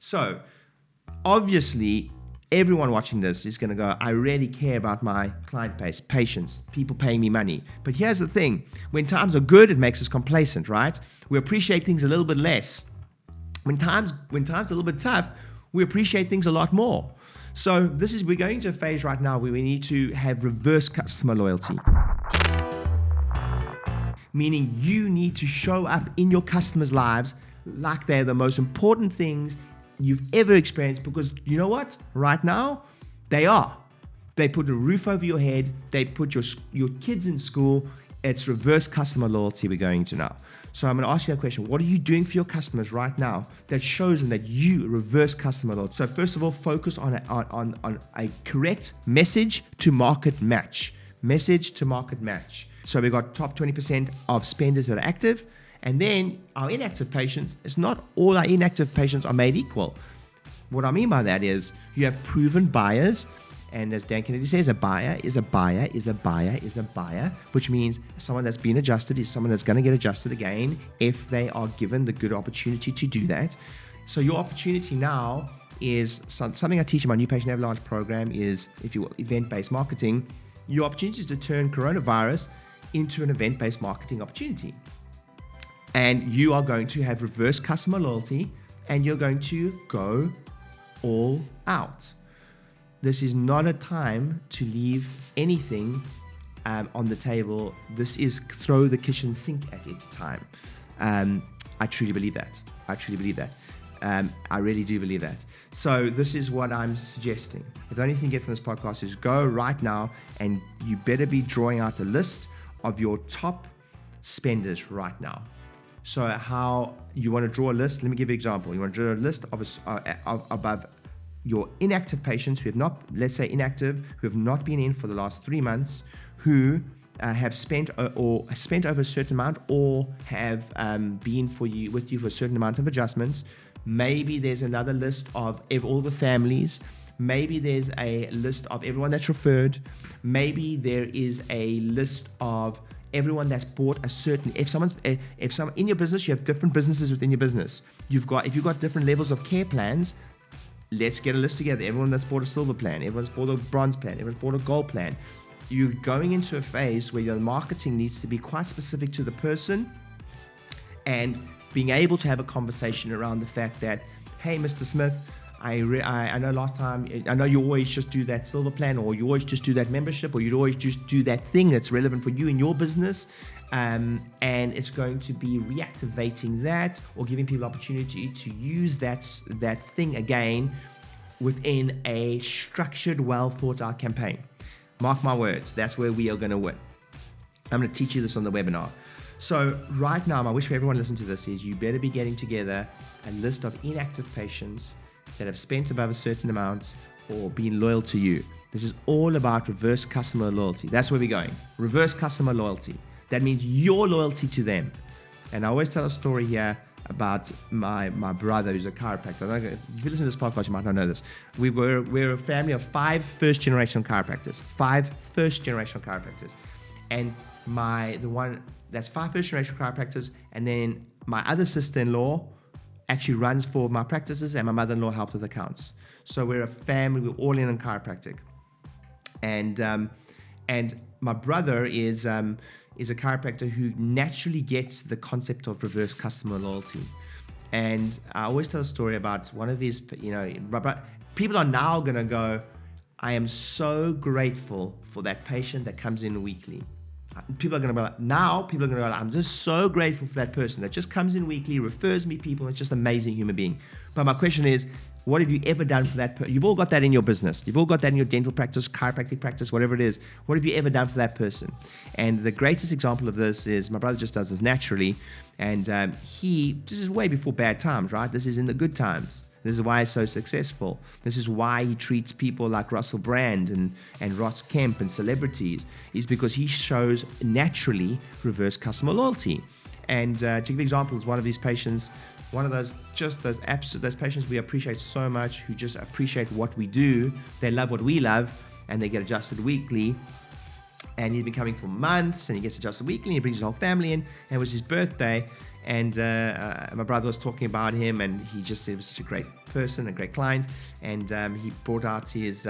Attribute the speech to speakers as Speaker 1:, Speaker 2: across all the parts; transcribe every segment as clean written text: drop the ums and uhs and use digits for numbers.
Speaker 1: So obviously, everyone watching this is going to go, I really care about my client base, patients, people paying me money. But here's the thing. When times are good, it makes us complacent, right? We appreciate things a little bit less. When times are a little bit tough, we appreciate things a lot more. So we're going to a phase right now where we need to have reverse customer loyalty. Meaning you need to show up in your customers' lives like they're the most important things you've ever experienced, because you know what? Right now, they are. They put a roof over your head. They put your kids in school. It's reverse customer loyalty we're going to now. So I'm going to ask you a question. What are you doing for your customers right now that shows them that you reverse customer loyalty? So first of all, focus on a correct message to market match. Message to market match. So we've got top 20% of spenders that are active. And then our inactive patients, it's not all our inactive patients are made equal. What I mean by that is you have proven buyers. And as Dan Kennedy says, a buyer is a buyer is a buyer is a buyer, which means someone that's been adjusted is someone that's going to get adjusted again if they are given the good opportunity to do that. So your opportunity now is something I teach in my new patient avalanche program is, if you will, event-based marketing. Your opportunity is to turn coronavirus into an event-based marketing opportunity. And you are going to have reverse customer loyalty and you're going to go all out. This is not a time to leave anything on the table. This is throw the kitchen sink at it time. I truly believe that. I really do believe that. So this is what I'm suggesting. The only thing you get from this podcast is go right now and you better be drawing out a list of your top spenders right now. So how you want to draw a list, let me give you an example. You want to draw a list of above your inactive patients who have not, let's say inactive, who have not been in for the last 3 months, who have spent over a certain amount or have been with you for a certain amount of adjustments. Maybe there's another list of all the families. Maybe there's a list of everyone that's referred. Maybe there is a list of everyone that's bought a certain, if someone in your business, you have different businesses within your business. If you've got different levels of care plans, let's get a list together. Everyone that's bought a silver plan, everyone's bought a bronze plan, everyone's bought a gold plan. You're going into a phase where your marketing needs to be quite specific to the person and being able to have a conversation around the fact that, hey, Mr. Smith, I know last time, I know you always just do that silver plan, or you always just do that membership, or you'd always just do that thing that's relevant for you in your business. And it's going to be reactivating that or giving people opportunity to use that thing again within a structured, well thought out campaign. Mark my words, that's where we are going to win. I'm going to teach you this on the webinar. So right now, my wish for everyone listening to this is you better be getting together a list of inactive patients that have spent above a certain amount or been loyal to you. This is all about reverse customer loyalty. That's where we're going. Reverse customer loyalty. That means your loyalty to them. And I always tell a story here about my brother who's a chiropractor. If you listen to this podcast, you might not know this. We're a family of 5 first-generation chiropractors. 5 first-generation chiropractors. And the one that's 5 first-generation chiropractors, and then my other sister-in-law actually runs 4 of my practices, and my mother-in-law helps with accounts. So we're a family, we're all in on chiropractic. And my brother is a chiropractor who naturally gets the concept of reverse customer loyalty. And I always tell a story about one of his, people are now going to go, I am so grateful for that patient that comes in weekly. People are going to be like, I'm just so grateful for that person that just comes in weekly, refers me people, it's just an amazing human being. But my question is, what have you ever done for that person? You've all got that in your business. You've all got that in your dental practice, chiropractic practice, whatever it is. What have you ever done for that person? And the greatest example of this is my brother just does this naturally. And this is way before bad times, right? This is in the good times. This is why he's so successful. This is why he treats people like Russell Brand and Ross Kemp and celebrities, is because he shows naturally reverse customer loyalty. And to give examples, one of these patients, one of those patients we appreciate so much, who just appreciate what we do, they love what we love, and they get adjusted weekly. And he's been coming for months, and he gets adjusted weekly, and he brings his whole family in, and it was his birthday. And my brother was talking about him, and he just said he was such a great person, a great client. And he brought out his,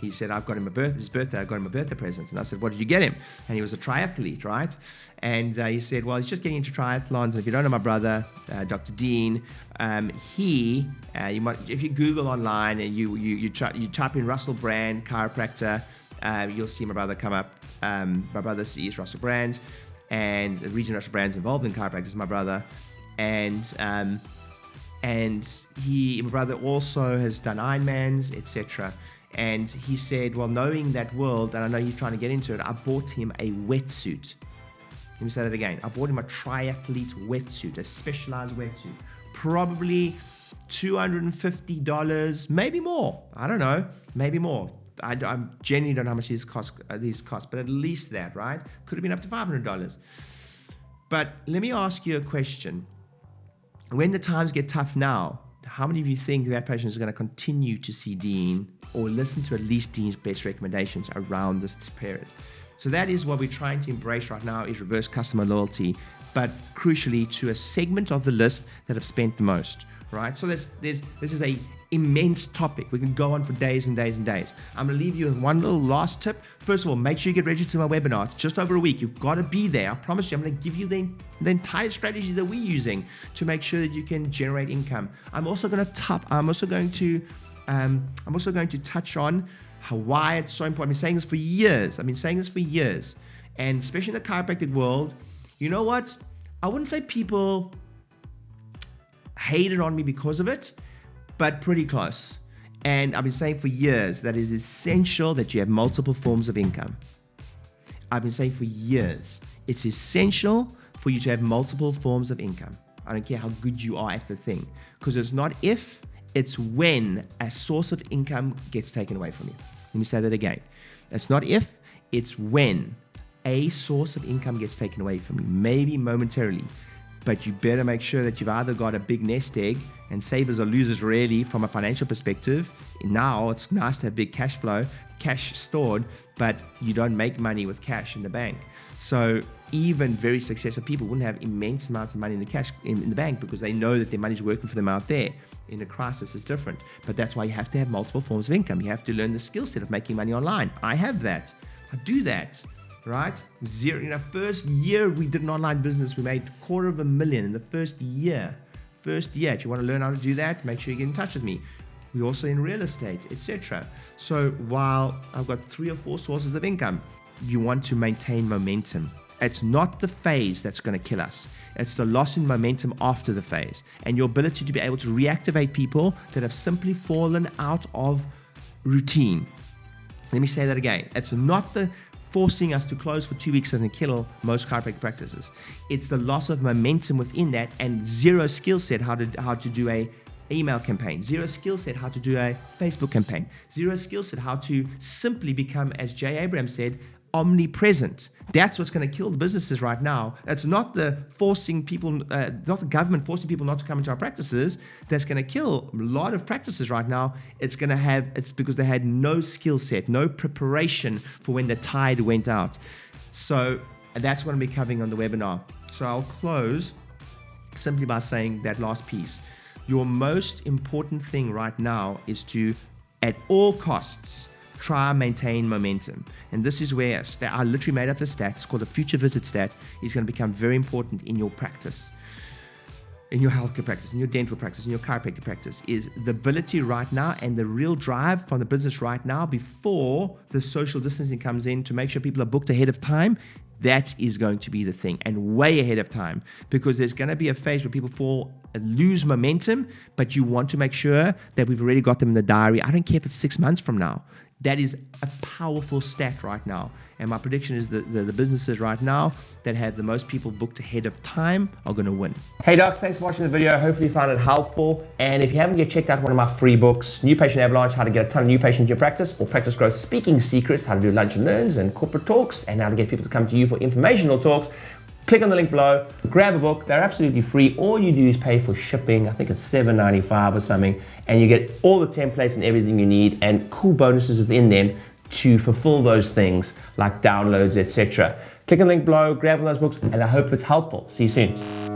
Speaker 1: he said, I've got him his birthday, I got him a birthday present. And I said, what did you get him? And he was a triathlete, right? And he said, well, he's just getting into triathlons. And if you don't know my brother, Dr. Dean, you might, if you Google online and you type in Russell Brand chiropractor, you'll see my brother come up. My brother is Russell Brand, and the region Russell Brand's involved in chiropractic is my brother, and my brother also has done Ironmans, etc. And he said, well, knowing that world, and I know he's trying to get into it, I bought him a wetsuit. Let me say that again. I bought him a triathlete wetsuit, a specialized wetsuit, probably $250, maybe more. I don't know, maybe more. I genuinely don't know how much these cost, but at least that, right? Could have been up to $500. But let me ask you a question. When the times get tough now, how many of you think that patient is going to continue to see Dean or listen to at least Dean's best recommendations around this period? So that is what we're trying to embrace right now, is reverse customer loyalty, but crucially to a segment of the list that have spent the most, right? So this is a immense topic. We can go on for days and days and days. I'm going to leave you with one little last tip. First of all, make sure you get registered to my webinar. It's just over a week. You've got to be there. I promise you, I'm going to give you the entire strategy that we're using to make sure that you can generate income. I'm also going to touch on why it's so important. I've been saying this for years. And especially in the chiropractic world, you know what? I wouldn't say people hated on me because of it, but pretty close. And I've been saying for years that it is essential that you have multiple forms of income. I've been saying for years, it's essential for you to have multiple forms of income. I don't care how good you are at the thing, because it's not if, it's when a source of income gets taken away from you. Let me say that again. It's not if, it's when a source of income gets taken away from you, maybe momentarily. But you better make sure that you've either got a big nest egg, and savers or losers really from a financial perspective. Now it's nice to have big cash flow, cash stored, but you don't make money with cash in the bank. So even very successful people wouldn't have immense amounts of money in the cash in the bank, because they know that their money's working for them out there. In a crisis, it's different. But that's why you have to have multiple forms of income. You have to learn the skill set of making money online. I have that. I do that. Right? First year we did an online business, we made $250,000 in the first year. If you want to learn how to do that, make sure you get in touch with me. We're also in real estate, etc. So while I've got 3 or 4 sources of income, you want to maintain momentum. It's not the phase that's going to kill us. It's the loss in momentum after the phase, and your ability to be able to reactivate people that have simply fallen out of routine. Let me say that again. It's not the forcing us to close for 2 weeks and kill most chiropractic practices. It's the loss of momentum within that, and zero skill set how to do a email campaign, zero skill set how to do a Facebook campaign, zero skill set how to simply become, as Jay Abraham said, omnipresent. That's what's going to kill the businesses right now. It's not the forcing people, not the government forcing people not to come into our practices that's going to kill a lot of practices right now. It's because they had no skill set, no preparation for when the tide went out. So that's what I'm covering on the webinar. So I'll close simply by saying that last piece. Your most important thing right now is to, at all costs, try and maintain momentum. And this is where I literally made up the stat. It's called the future visit stat. It's going to become very important in your practice, in your healthcare practice, in your dental practice, in your chiropractic practice, is the ability right now and the real drive from the business right now before the social distancing comes in to make sure people are booked ahead of time. That is going to be the thing, and way ahead of time, because there's going to be a phase where people lose momentum, but you want to make sure that we've already got them in the diary. I don't care if it's 6 months from now. That is a powerful stat right now. And my prediction is that the businesses right now that have the most people booked ahead of time are going to win. Hey docs, thanks for watching the video. Hopefully you found it helpful. And if you haven't yet checked out one of my free books, New Patient Avalanche, how to get a ton of new patients in your practice, or Practice Growth Speaking Secrets, how to do lunch and learns and corporate talks, and how to get people to come to you for informational talks, click on the link below, grab a book. They're absolutely free. All you do is pay for shipping. I think it's $7.95 or something, and you get all the templates and everything you need, and cool bonuses within them to fulfill those things like downloads, etc. Click on the link below, grab one of those books, and I hope it's helpful. See you soon.